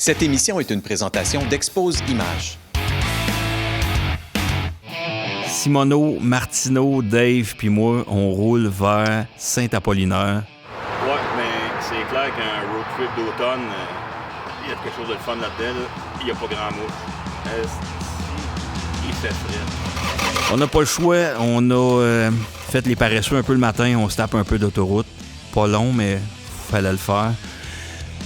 Cette émission est une présentation d'Expose Images. Simoneau, Martineau, Dave puis moi, on roule vers Saint-Apollinaire. Ouais, mais c'est clair qu'un road trip d'automne, il y a quelque chose de fun là-dedans. Il n'y a pas grand mouche. Il fait frais. On n'a pas le choix. On a fait les paresseux un peu le matin. On se tape un peu d'autoroute. Pas long, mais fallait le faire.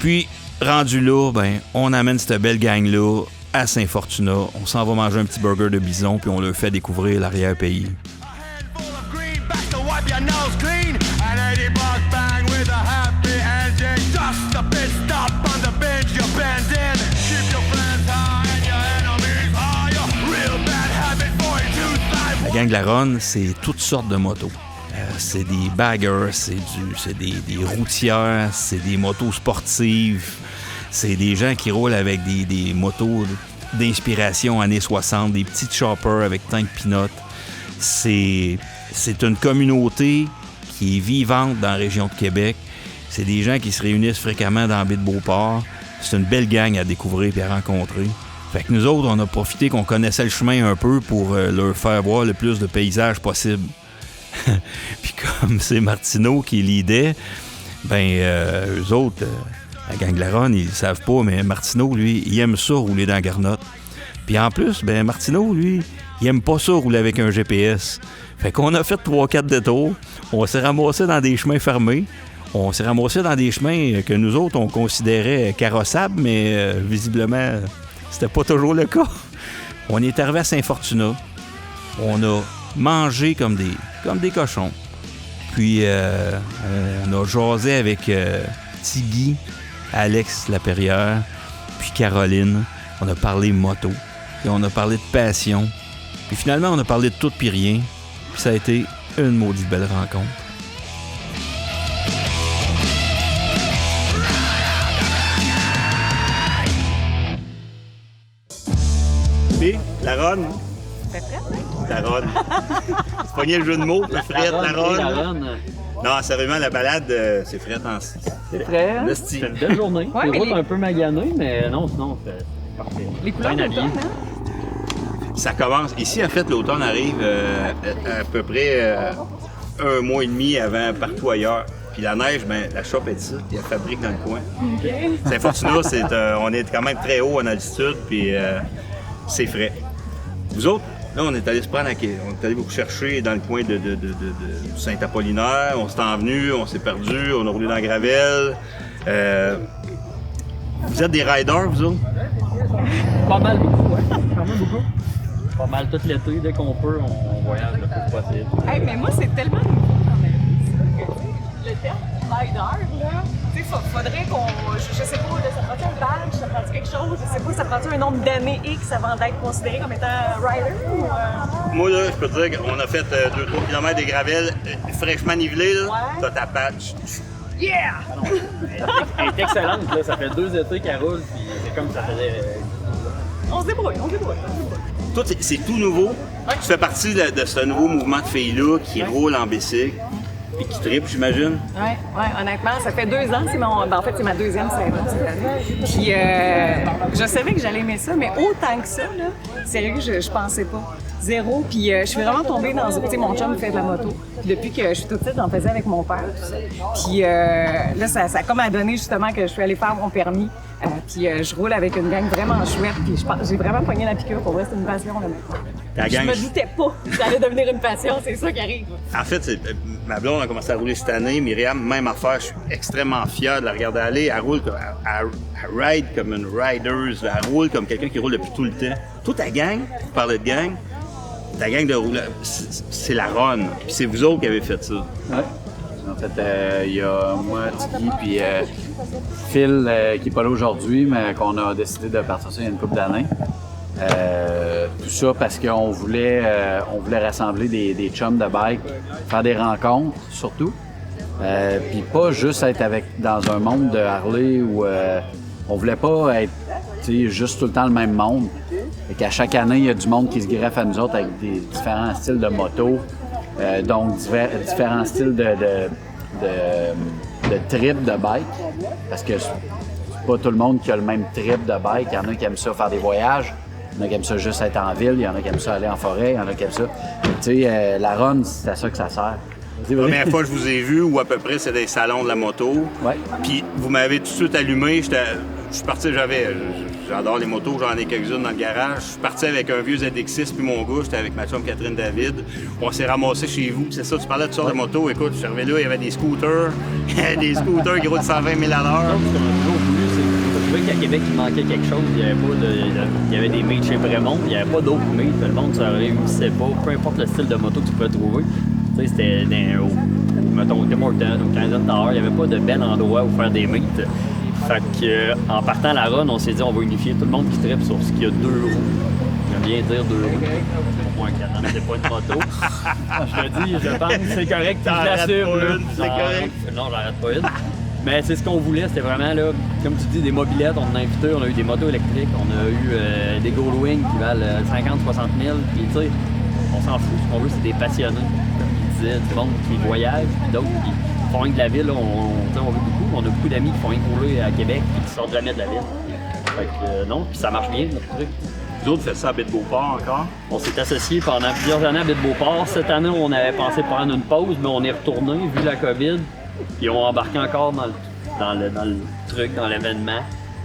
Puis, rendu là, on amène cette belle gang-là à Saint-Fortuna. On s'en va manger un petit burger de bison, puis on leur fait découvrir l'arrière-pays. La gang de la Ronde, c'est toutes sortes de motos. C'est des baggers, c'est des routières, c'est des motos sportives. C'est des gens qui roulent avec des motos d'inspiration années 60, des petites choppers avec tank pinottes. C'est une communauté qui est vivante dans la région de Québec. C'est des gens qui se réunissent fréquemment dans la baie de Beauport. C'est une belle gang à découvrir et à rencontrer. Fait que nous autres, on a profité qu'on connaissait le chemin un peu pour leur faire voir le plus de paysages possible. Puis comme c'est Martineau qui leadait, eux autres... La gang de la Ronde, ils le savent pas, mais Martineau, lui, il aime ça rouler dans la garnotte. Puis en plus, Martineau, lui, il aime pas ça rouler avec un GPS. Fait qu'on a fait 3-4 détours. On s'est ramassé dans des chemins fermés. On s'est ramassé dans des chemins que nous autres, on considérait carrossables, mais visiblement, c'était pas toujours le cas. On est arrivé à Saint-Fortuna. On a mangé comme des cochons. Puis, on a jasé avec Tigui, Alex Laperrière, puis Caroline. On a parlé moto, puis on a parlé de passion. Puis finalement, on a parlé de tout puis rien. Puis ça a été une maudite belle rencontre. Puis, la Ronde. C'est prêt? La Ronde. C'est pogné le jeu de mots, le fret, la Ronde. Non, sérieusement, la balade, c'est frais en... C'est frais, hein? C'est une belle journée. Ouais, les routes un peu maganées, mais non, sinon, c'est parfait. Les couleurs Bien d'automne, habillé. hein? Ça commence. Ici, en fait, l'automne arrive à peu près un mois et demi avant partout ailleurs. Puis la neige, la shop est ici, il y a fabrique dans le coin. Okay. Saint-Fortuna, on est quand même très haut en altitude, puis c'est frais. Vous autres? Là, on est allé se prendre on est allé vous chercher dans le coin de Saint-Apollinaire. On s'est envenu, on s'est perdu, on a roulé dans la gravelle. Vous êtes des riders, vous autres? Pas mal beaucoup, ouais. Quand même beaucoup. Pas mal tout l'été, dès qu'on peut, on voyage le plus possible. Hey, mais moi, c'est tellement nouveau dans ma vie, ça, que le terme rider, là, tu sais, faudrait qu'on... Je sais pas, là, ça prend-tu un badge, ça prend-tu quelque chose? Je sais pas, ça prend-tu un nombre d'années X avant d'être considéré comme étant rider ou... Moi, là, je peux te dire qu'on a fait 2-3 km de gravelle fraîchement nivelée, là. Ouais. T'as ta patch. Yeah! Elle est excellente, là. Ça fait 2 étés qu'elle roule, puis c'est comme ça faisait... On se débrouille. Toi, c'est tout nouveau. Tu fais partie de ce nouveau mouvement de filles-là qui roulent en bicycle et qui trippent, j'imagine. Ouais, honnêtement, ça fait 2 ans, en fait, c'est ma deuxième saison cette année. Puis je savais que j'allais aimer ça, mais autant que ça, là, sérieux, je pensais pas. Zéro. Puis je suis vraiment tombée dans... Tu sais, mon chum fait de la moto. Puis depuis que je suis toute petite, j'en faisais avec mon père, tout ça. Puis là, ça a comme à donner justement que je suis allée faire mon permis. Puis je roule avec une gang vraiment chouette. Puis j'ai vraiment pogné la piqûre. Pour vrai, c'est une passion, là, maintenant. Je me doutais pas que ça allait devenir une passion. C'est ça qui arrive. En fait, ma blonde a commencé à rouler cette année. Myriam, même affaire. Je suis extrêmement fier de la regarder aller. Elle roule elle ride comme une rider. Elle roule comme quelqu'un qui roule depuis tout le temps. Toute ta gang, tu parlais de gang, ta gang de rouleurs, c'est la Ronde. Puis c'est vous autres qui avez fait ça. Ouais. En fait, il y a moi, Tigui, puis Phil, qui n'est pas là aujourd'hui, mais qu'on a décidé de partir ça il y a une couple d'années. Tout ça parce qu'on voulait rassembler des chums de bike, faire des rencontres surtout. Puis pas juste être dans un monde de Harley où on voulait pas être juste tout le temps le même monde. Et qu'à chaque année, il y a du monde qui se greffe à nous autres avec des différents styles de moto, donc différents styles de trip de bike. Parce que pas tout le monde qui a le même trip de bike. Il y en a qui aiment ça faire des voyages, il y en a qui aiment ça juste être en ville, il y en a qui aiment ça aller en forêt, il y en a qui aiment ça. Tu sais, la run, c'est à ça que ça sert. La première fois que je vous ai vu, ou à peu près, c'est des salons de la moto. Ouais. Puis vous m'avez tout de suite allumé. Je suis parti, j'adore les motos, j'en ai quelques-unes dans le garage. Je suis parti avec un vieux ZX6 puis mon gars, j'étais avec ma chum Catherine David. On s'est ramassé chez vous. C'est ça, tu parlais de toutes sortes de motos. Écoute, je suis arrivé là, il y avait des scooters. Des scooters qui roulent 120 000 à l'heure. Ce qu'on a toujours voulu, c'est que je trouvais qu'à Québec, il manquait quelque chose. Il y avait des meets chez Bremont, il n'y avait pas d'autres meets. Le monde ne réussissait pas, peu importe le style de moto que tu pouvais trouver. Tu sais, c'était mettons, au Tim Hortons, au Canadian Tower, il n'y avait pas de bel endroit où faire des meets. Fait que, en partant à la run, on s'est dit on va unifier tout le monde qui trippe sur ce qui a 2 roues. J'aime bien dire 2 roues. Pour moi, un canon, c'est pas une moto. Je te dis, je pense que c'est correct, tu l'assumes. C'est correct. Non, j'arrête pas une. Mais c'est ce qu'on voulait, c'était vraiment, là, comme tu dis, des mobilettes, on en a invité, on a eu des motos électriques, on a eu des Goldwing qui valent 50-60 000, puis tu sais, on s'en fout, ce qu'on veut, c'est des passionnés. Comme il disait, du monde qui voyage, puis d'autres qui font rien de la ville, là, on veut beaucoup, on a beaucoup d'amis qui font rien rouler à Québec, puis qui sortent jamais de la ville. Fait que non, puis ça marche bien, notre truc. Vous autres, faites ça à Baie-de-Beauport encore? On s'est associés pendant plusieurs années à Baie-de-Beauport. Cette année, on avait pensé prendre une pause, mais on est retourné, vu la COVID. Puis on embarqué encore dans le truc, dans l'événement.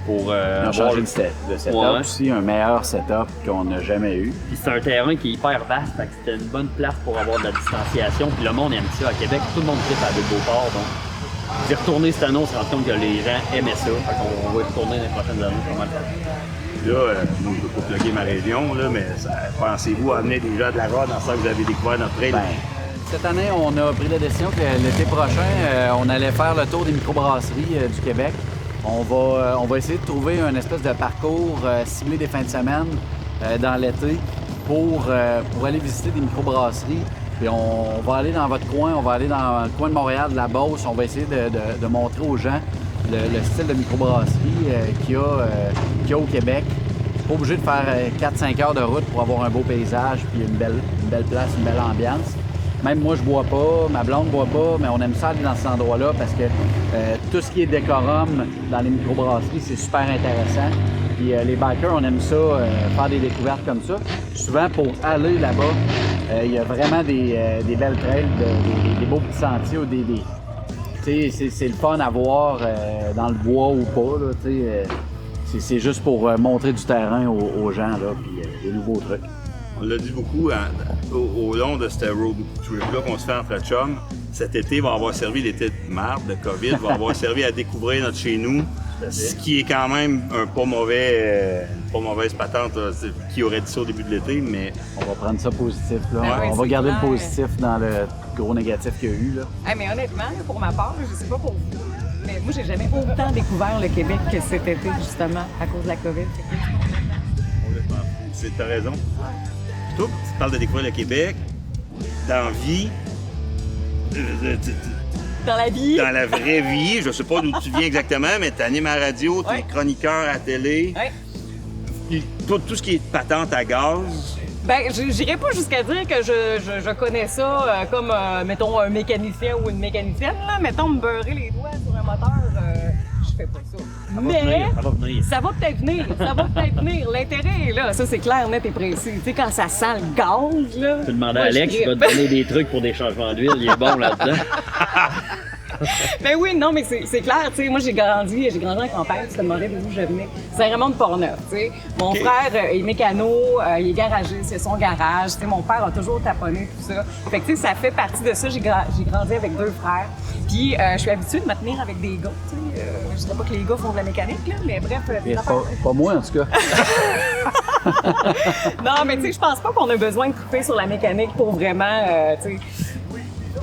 Pour On a changé de setup aussi, un meilleur setup qu'on n'a jamais eu. Puis c'est un terrain qui est hyper vaste, fait que c'était une bonne place pour avoir de la distanciation. Puis le monde aime ça à Québec, tout le monde tripe à Baie-de-Beauport. Donc, d'y retourner cette année, on se rend compte que les gens aimaient ça. Fait qu'on va y retourner dans les prochaines années, pas mal. Là, moi, je ne veux pas plugger ma région, là, mais pensez-vous à amener des gens de la run en ça que vous avez découvert notre trail? Cette année, on a pris la décision que l'été prochain, on allait faire le tour des microbrasseries du Québec. On va essayer de trouver un espèce de parcours ciblé des fins de semaine dans l'été pour aller visiter des microbrasseries. Puis on va aller dans votre coin, on va aller dans le coin de Montréal, de la Beauce. On va essayer de montrer aux gens le style de microbrasserie qu'il y a au Québec. Pas obligé de faire 4-5 heures de route pour avoir un beau paysage puis une belle place, une belle ambiance. Même moi, je bois pas, ma blonde boit pas, mais on aime ça aller dans cet endroit-là parce que tout ce qui est décorum dans les microbrasseries, c'est super intéressant. Puis les bikers, on aime ça, faire des découvertes comme ça. Souvent, pour aller là-bas, il y a vraiment des belles trails, des beaux petits sentiers ou c'est le fun à voir dans le bois ou pas, là, c'est juste pour montrer du terrain aux gens, là, puis des nouveaux trucs. On l'a dit beaucoup au long de cette road trip-là qu'on se fait entre chums. Cet été va avoir servi, l'été de marde, de COVID, va avoir servi à découvrir notre chez nous, ce qui est quand même un pas mauvaise patente, là, qui aurait dit ça au début de l'été, mais... On va prendre ça positif, là. Ah oui, on va garder clair. le positif dans le gros négatif qu'il y a eu, là. Hey, mais honnêtement, pour ma part, je sais pas pour vous, mais moi, j'ai jamais autant découvert le Québec que cet été, justement, à cause de la COVID. T'as raison. Toi, tu parles de découvrir le Québec, dans la vie, Dans la vie. dans la vraie vie, je sais pas d'où tu viens exactement, mais tu animes à la radio, tu es Ouais. chroniqueur à la télé. Ouais. Puis tout ce qui est patente à gaz, Ben, j'irais pas jusqu'à dire que je connais ça comme, mettons, un mécanicien ou une mécanicienne, là. Mettons, me beurrer les doigts sur un moteur, je fais pas ça. Mais ça va venir. ça va peut-être venir, ça va peut-être venir. L'intérêt est là, ça c'est clair, net et précis. Tu sais, quand ça sent le gaz, là... Tu peux demander à moi, je Alex, il va te trippe. donner des trucs pour des changements d'huile, il est bon là-dedans. Ben oui, non, mais c'est clair, tu sais, moi j'ai grandi en campagne, tu te demandais d'où je venais. C'est vraiment de Portneuf, tu sais. Mon frère est mécano, il est garagiste, c'est son garage, tu sais, mon père a toujours taponné tout ça. Fait que tu sais, ça fait partie de ça, j'ai grandi avec 2 frères. Puis je suis habituée de me tenir avec des gars, tu sais. Je dirais pas que les gars font de la mécanique, là, mais bref. des affaires- Pas moi, en tout cas. Non, mais tu sais, je pense pas qu'on a besoin de couper sur la mécanique pour vraiment, tu sais,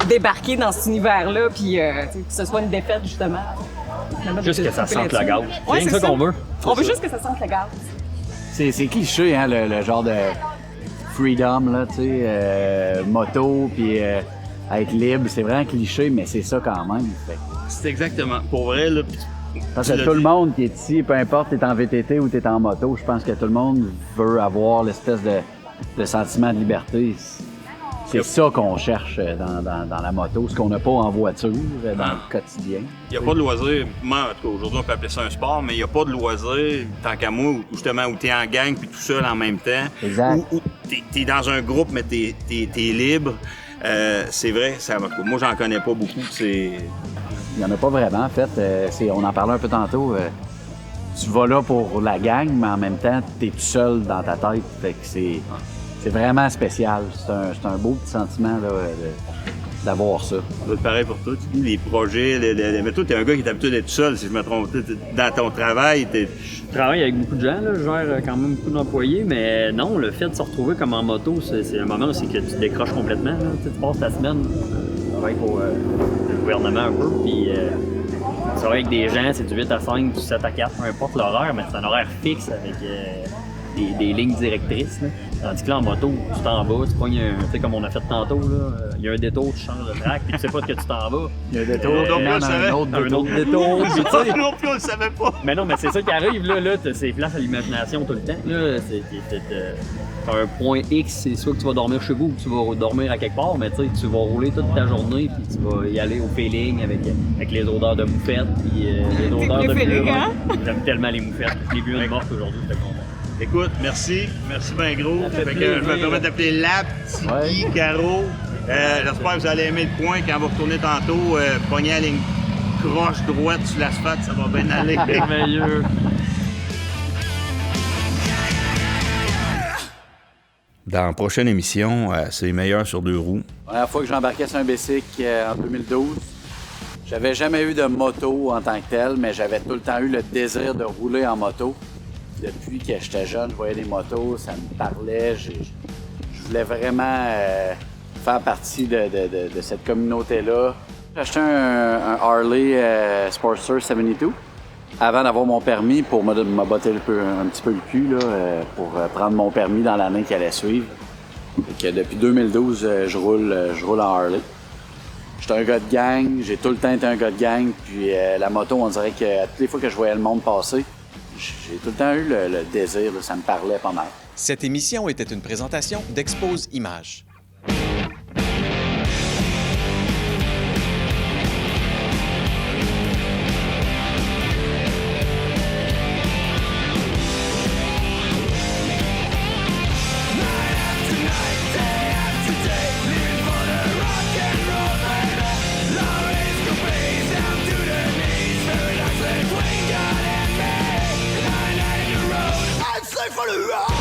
débarquer dans cet univers-là, puis tu sais, que ce soit une défaite, justement. Juste que ça sente le gaz. C'est Ouais, rien que c'est ça qu'on veut. On veut juste que ça sente le gaz. C'est cliché, hein, le genre de freedom, là, tu sais, moto, puis être libre. C'est vraiment cliché, mais c'est ça quand même. Fait que- c'est exactement. Pour vrai, là, Parce tu que l'as tout le dit. monde qui est ici, peu importe, t'es en VTT ou t'es en moto, je pense que tout le monde veut avoir l'espèce de sentiment de liberté. c'est ça qu'on cherche dans la moto, ce qu'on n'a pas en voiture, dans le quotidien. Il n'y a pas de loisir. Moi, en tout cas, aujourd'hui, on peut appeler ça un sport, mais il n'y a pas de loisir, tant qu'à moi, où justement, où tu es en gang puis tout seul en même temps. Exact. Où tu es dans un groupe, mais tu es libre. C'est vrai, ça, moi, j'en connais pas beaucoup. Il n'y en a pas vraiment, en fait. On en parlait un peu tantôt. Tu vas là pour la gang, mais en même temps, tu es tout seul dans ta tête. Fait que c'est vraiment spécial. C'est un beau petit sentiment là, d'avoir ça. Ça doit être pareil pour toi. Les projets, mais toi, t'es un gars qui est habitué d'être seul, si je me trompe. Dans ton travail, Je travaille avec beaucoup de gens, là. Je gère quand même beaucoup d'employés, mais non, le fait de se retrouver comme en moto, c'est un moment où c'est que tu décroches complètement. Là. Tu passes ta semaine avec le gouvernement un peu, puis tu travailles avec des gens, c'est du 8 à 5, du 7 à 4, peu importe l'horaire, mais c'est un horaire fixe avec des lignes directrices. Là. Tandis que là, en moto, tu t'en vas, tu pognes tu sais, comme on a fait tantôt, il y a un détour, tu changes de track, puis tu sais pas de que tu t'en vas. Il y a un détour, un autre détour. Puis, tu sais, non plus, on le savait pas. mais non, mais c'est ça qui arrive, là c'est place à l'imagination tout le temps. Là, t'as un point X, c'est soit que tu vas dormir chez vous ou tu vas dormir à quelque part, mais tu sais, tu vas rouler toute ta journée, puis tu vas y aller au feeling avec les odeurs de moufettes, puis les odeurs de préféré, pleurs. hein? J'aime tellement les moufettes. Je l'ai vu une morte aujourd'hui, j'étais content. Écoute, merci bien gros. fait Fait que plaisir. je me permets d'appeler Lap, Tiggy, Caro. J'espère que vous allez aimer le point quand on va retourner tantôt. Pogner la ligne croche droite sur l'asphalte, ça va bien aller. Merveilleux. Dans la prochaine émission, c'est meilleur sur 2 roues. La première fois que j'ai embarqué sur un bicycle en 2012, j'avais jamais eu de moto en tant que telle, mais j'avais tout le temps eu le désir de rouler en moto. Depuis que j'étais jeune, je voyais des motos, ça me parlait. Je voulais vraiment faire partie de cette communauté-là. J'ai acheté un Harley Sportster 72 avant d'avoir mon permis pour me botter un petit peu le cul là, pour prendre mon permis dans l'année qui allait suivre. Et que depuis 2012, je roule en Harley. J'étais un gars de gang, j'ai tout le temps été un gars de gang, puis la moto, on dirait que toutes les fois que je voyais le monde passer, j'ai tout le temps eu le désir, là, ça me parlait pas mal. Cette émission était une présentation d'Expose Images. For the road.